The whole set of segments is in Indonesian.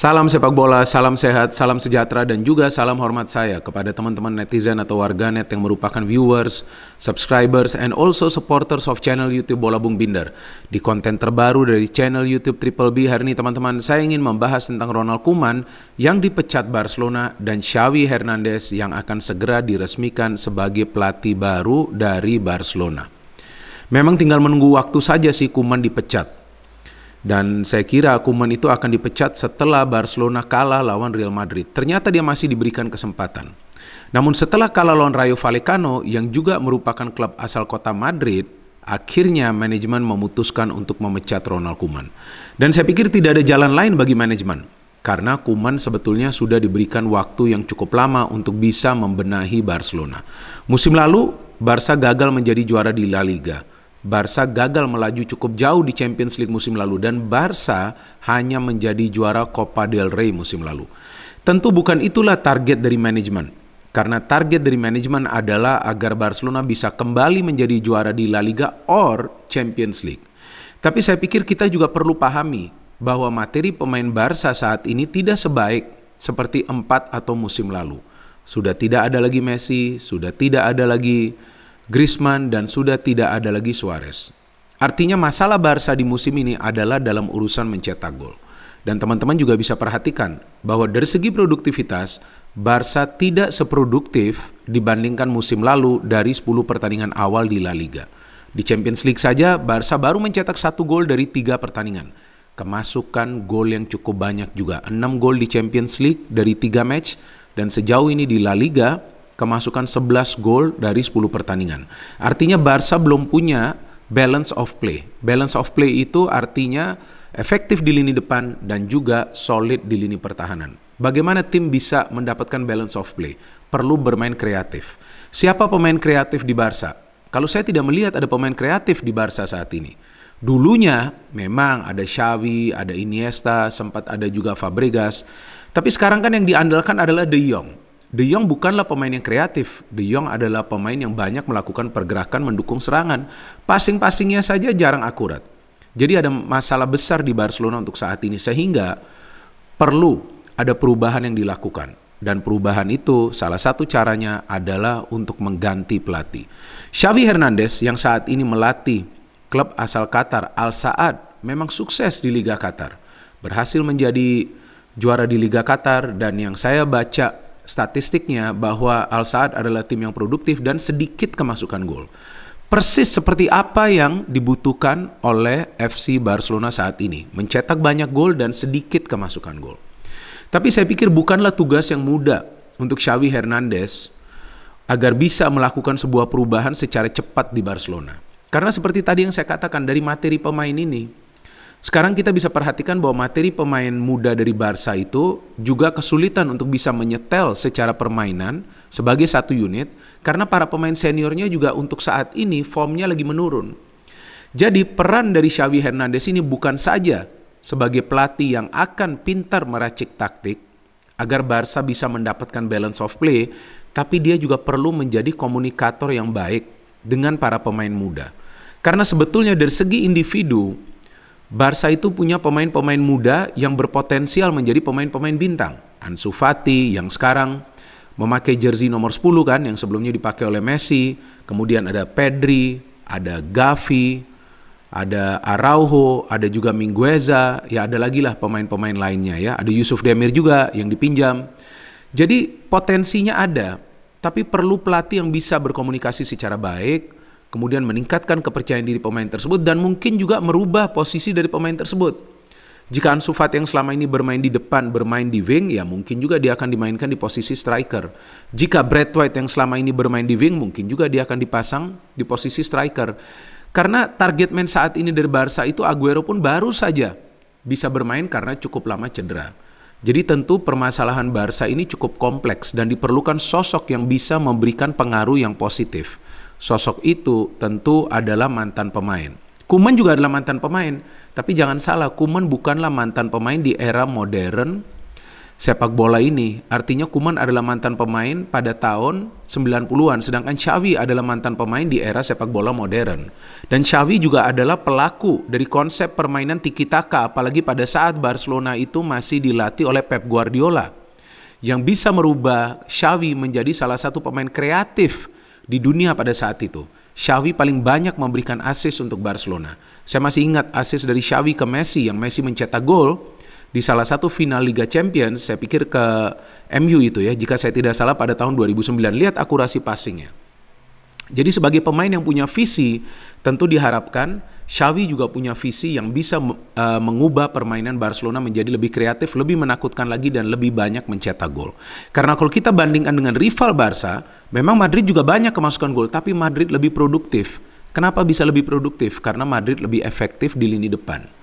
Salam sepak bola, salam sehat, salam sejahtera, dan juga salam hormat saya kepada teman-teman netizen atau warganet yang merupakan viewers, subscribers, and also supporters of channel YouTube Bola Bung Binder. Di konten terbaru dari channel YouTube Triple B hari ini teman-teman, saya ingin membahas tentang Ronald Koeman yang dipecat Barcelona dan Xavi Hernandez yang akan segera diresmikan sebagai pelatih baru dari Barcelona. Memang tinggal menunggu waktu saja sih Koeman dipecat. Dan saya kira Koeman itu akan dipecat setelah Barcelona kalah lawan Real Madrid. Ternyata dia masih diberikan kesempatan. Namun setelah kalah lawan Rayo Vallecano yang juga merupakan klub asal kota Madrid, akhirnya manajemen memutuskan untuk memecat Ronald Koeman. Dan saya pikir tidak ada jalan lain bagi manajemen. Karena Koeman sebetulnya sudah diberikan waktu yang cukup lama untuk bisa membenahi Barcelona. Musim lalu, Barca gagal menjadi juara di La Liga. Barca gagal melaju cukup jauh di Champions League musim lalu dan Barca hanya menjadi juara Copa del Rey musim lalu. Tentu bukan itulah target dari manajemen. Karena target dari manajemen adalah agar Barcelona bisa kembali menjadi juara di La Liga or Champions League. Tapi saya pikir kita juga perlu pahami bahwa materi pemain Barca saat ini tidak sebaik seperti 4 atau musim lalu. Sudah tidak ada lagi Messi, sudah tidak ada lagi Griezmann, dan sudah tidak ada lagi Suarez. Artinya masalah Barca di musim ini adalah dalam urusan mencetak gol. Dan teman-teman juga bisa perhatikan bahwa dari segi produktivitas, Barca tidak seproduktif dibandingkan musim lalu dari 10 pertandingan awal di La Liga. Di Champions League saja, Barca baru mencetak 1 gol dari 3 pertandingan. Kemasukan gol yang cukup banyak juga. 6 gol di Champions League dari 3 match, dan sejauh ini di La Liga, kemasukan 11 gol dari 10 pertandingan. Artinya Barca belum punya balance of play. Balance of play itu artinya efektif di lini depan dan juga solid di lini pertahanan. Bagaimana tim bisa mendapatkan balance of play? Perlu bermain kreatif. Siapa pemain kreatif di Barca? Kalau saya tidak melihat ada pemain kreatif di Barca saat ini. Dulunya memang ada Xavi, ada Iniesta, sempat ada juga Fabregas. Tapi sekarang kan yang diandalkan adalah De Jong. De Jong bukanlah pemain yang kreatif. De Jong adalah pemain yang banyak melakukan pergerakan mendukung serangan. Passing-passingnya saja jarang akurat. Jadi ada masalah besar di Barcelona untuk saat ini sehingga perlu ada perubahan yang dilakukan. Dan perubahan itu salah satu caranya adalah untuk mengganti pelatih. Xavi Hernandez yang saat ini melatih klub asal Qatar Al Saad memang sukses di Liga Qatar. Berhasil menjadi juara di Liga Qatar dan yang saya baca statistiknya bahwa Al Saad adalah tim yang produktif dan sedikit kemasukan gol. Persis seperti apa yang dibutuhkan oleh FC Barcelona saat ini. Mencetak banyak gol dan sedikit kemasukan gol. Tapi saya pikir bukanlah tugas yang mudah untuk Xavi Hernandez agar bisa melakukan sebuah perubahan secara cepat di Barcelona. Karena seperti tadi yang saya katakan dari materi pemain ini, sekarang kita bisa perhatikan bahwa materi pemain muda dari Barca itu juga kesulitan untuk bisa menyetel secara permainan sebagai satu unit karena para pemain seniornya juga untuk saat ini formnya lagi menurun. Jadi peran dari Xavi Hernandez ini bukan saja sebagai pelatih yang akan pintar meracik taktik agar Barca bisa mendapatkan balance of play, tapi dia juga perlu menjadi komunikator yang baik dengan para pemain muda. Karena sebetulnya dari segi individu, Barca itu punya pemain-pemain muda yang berpotensial menjadi pemain-pemain bintang. Ansu Fati yang sekarang memakai jersey nomor 10 kan, yang sebelumnya dipakai oleh Messi. Kemudian ada Pedri, ada Gavi, ada Araujo, ada juga Mingueza. Ya ada lagi lah pemain-pemain lainnya ya. Ada Yusuf Demir juga yang dipinjam. Jadi potensinya ada, tapi perlu pelatih yang bisa berkomunikasi secara baik, kemudian meningkatkan kepercayaan diri pemain tersebut dan mungkin juga merubah posisi dari pemain tersebut. Jika Ansu Fati yang selama ini bermain di depan, bermain di wing, ya mungkin juga dia akan dimainkan di posisi striker. Jika Brad White yang selama ini bermain di wing, mungkin juga dia akan dipasang di posisi striker. Karena target man saat ini dari Barca itu Aguero pun baru saja bisa bermain karena cukup lama cedera. Jadi tentu permasalahan Barca ini cukup kompleks dan diperlukan sosok yang bisa memberikan pengaruh yang positif. Sosok itu tentu adalah mantan pemain. Koeman juga adalah mantan pemain, tapi jangan salah, Koeman bukanlah mantan pemain di era modern sepak bola ini. Artinya Koeman adalah mantan pemain pada tahun 90-an, sedangkan Xavi adalah mantan pemain di era sepak bola modern. Dan Xavi juga adalah pelaku dari konsep permainan tiki-taka, apalagi pada saat Barcelona itu masih dilatih oleh Pep Guardiola, yang bisa merubah Xavi menjadi salah satu pemain kreatif di dunia pada saat itu. Xavi paling banyak memberikan assist untuk Barcelona. Saya masih ingat assist dari Xavi ke Messi, yang Messi mencetak gol di salah satu final Liga Champions, saya pikir ke MU itu ya, jika saya tidak salah pada tahun 2009. Lihat akurasi passingnya. Jadi sebagai pemain yang punya visi, tentu diharapkan Xavi juga punya visi yang bisa mengubah permainan Barcelona menjadi lebih kreatif, lebih menakutkan lagi, dan lebih banyak mencetak gol. Karena kalau kita bandingkan dengan rival Barca, memang Madrid juga banyak kemasukan gol, tapi Madrid lebih produktif. Kenapa bisa lebih produktif? Karena Madrid lebih efektif di lini depan.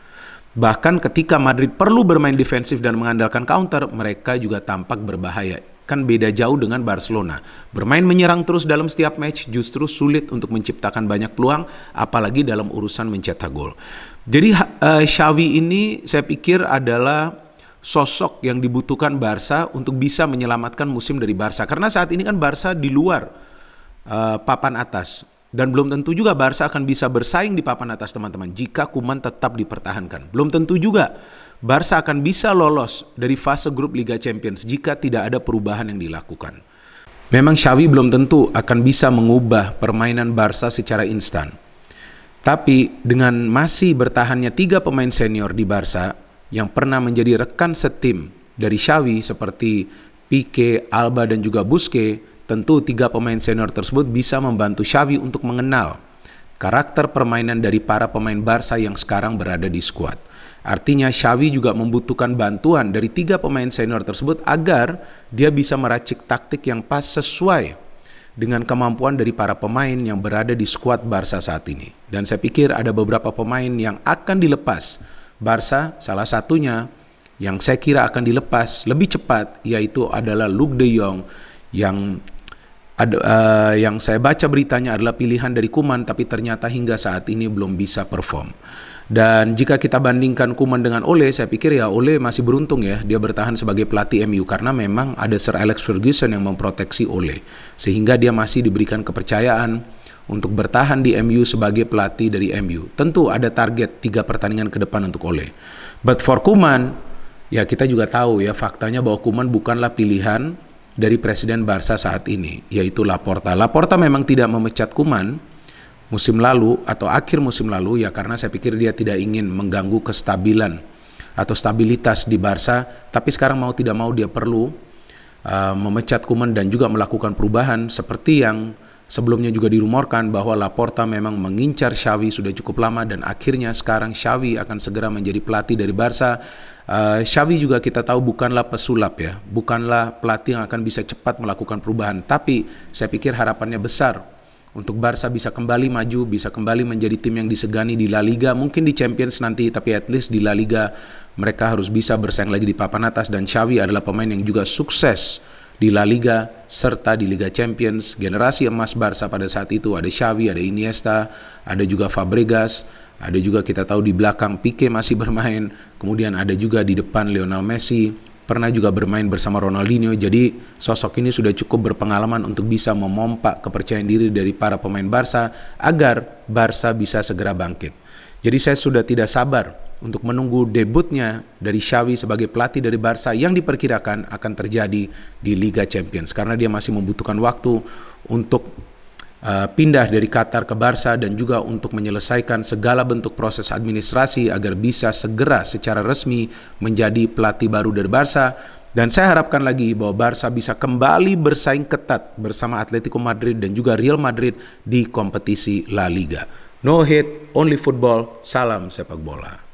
Bahkan ketika Madrid perlu bermain defensif dan mengandalkan counter, mereka juga tampak berbahaya. Kan beda jauh dengan Barcelona. Bermain menyerang terus dalam setiap match justru sulit untuk menciptakan banyak peluang, apalagi dalam urusan mencetak gol. Jadi Xavi ini saya pikir adalah sosok yang dibutuhkan Barca untuk bisa menyelamatkan musim dari Barca. Karena saat ini kan Barca di luar papan atas. Dan belum tentu juga Barca akan bisa bersaing di papan atas, teman-teman, jika Koeman tetap dipertahankan. Belum tentu juga Barca akan bisa lolos dari fase grup Liga Champions jika tidak ada perubahan yang dilakukan. Memang Xavi belum tentu akan bisa mengubah permainan Barca secara instan. Tapi dengan masih bertahannya 3 pemain senior di Barca yang pernah menjadi rekan setim dari Xavi seperti Pique, Alba, dan juga Busquets, tentu 3 pemain senior tersebut bisa membantu Xavi untuk mengenal karakter permainan dari para pemain Barca yang sekarang berada di skuad. Artinya Xavi juga membutuhkan bantuan dari 3 pemain senior tersebut agar dia bisa meracik taktik yang pas sesuai dengan kemampuan dari para pemain yang berada di skuad Barca saat ini. Dan saya pikir ada beberapa pemain yang akan dilepas Barca, salah satunya yang saya kira akan dilepas lebih cepat yaitu adalah Luuk de Jong, yang saya baca beritanya adalah pilihan dari Koeman, tapi ternyata hingga saat ini belum bisa perform. Dan jika kita bandingkan Koeman dengan Ole, saya pikir ya Ole masih beruntung ya, dia bertahan sebagai pelatih MU karena memang ada Sir Alex Ferguson yang memproteksi Ole, sehingga dia masih diberikan kepercayaan untuk bertahan di MU sebagai pelatih dari MU. Tentu ada target 3 pertandingan ke depan untuk Ole. But for Koeman, ya kita juga tahu ya faktanya bahwa Koeman bukanlah pilihan dari Presiden Barca saat ini, yaitu Laporta. Laporta memang tidak memecat Koeman musim lalu atau akhir musim lalu ya karena saya pikir dia tidak ingin mengganggu kestabilan atau stabilitas di Barca, tapi sekarang mau tidak mau dia perlu memecat Koeman dan juga melakukan perubahan seperti yang sebelumnya juga dirumorkan bahwa Laporta memang mengincar Xavi sudah cukup lama dan akhirnya sekarang Xavi akan segera menjadi pelatih dari Barca. Xavi juga kita tahu bukanlah pesulap ya, bukanlah pelatih yang akan bisa cepat melakukan perubahan, tapi saya pikir harapannya besar untuk Barca bisa kembali maju, bisa kembali menjadi tim yang disegani di La Liga, mungkin di Champions nanti, tapi at least di La Liga mereka harus bisa bersaing lagi di papan atas. Dan Xavi adalah pemain yang juga sukses di La Liga serta di Liga Champions. Generasi emas Barca pada saat itu ada Xavi, ada Iniesta, ada juga Fabregas, ada juga kita tahu di belakang Pique masih bermain, kemudian ada juga di depan Lionel Messi, pernah juga bermain bersama Ronaldinho. Jadi sosok ini sudah cukup berpengalaman untuk bisa memompa kepercayaan diri dari para pemain Barca agar Barca bisa segera bangkit. Jadi saya sudah tidak sabar untuk menunggu debutnya dari Xavi sebagai pelatih dari Barca yang diperkirakan akan terjadi di Liga Champions, karena dia masih membutuhkan waktu untuk pindah dari Qatar ke Barca dan juga untuk menyelesaikan segala bentuk proses administrasi agar bisa segera secara resmi menjadi pelatih baru dari Barca. Dan saya harapkan lagi bahwa Barca bisa kembali bersaing ketat bersama Atletico Madrid dan juga Real Madrid di kompetisi La Liga. No hate, only football. Salam sepak bola.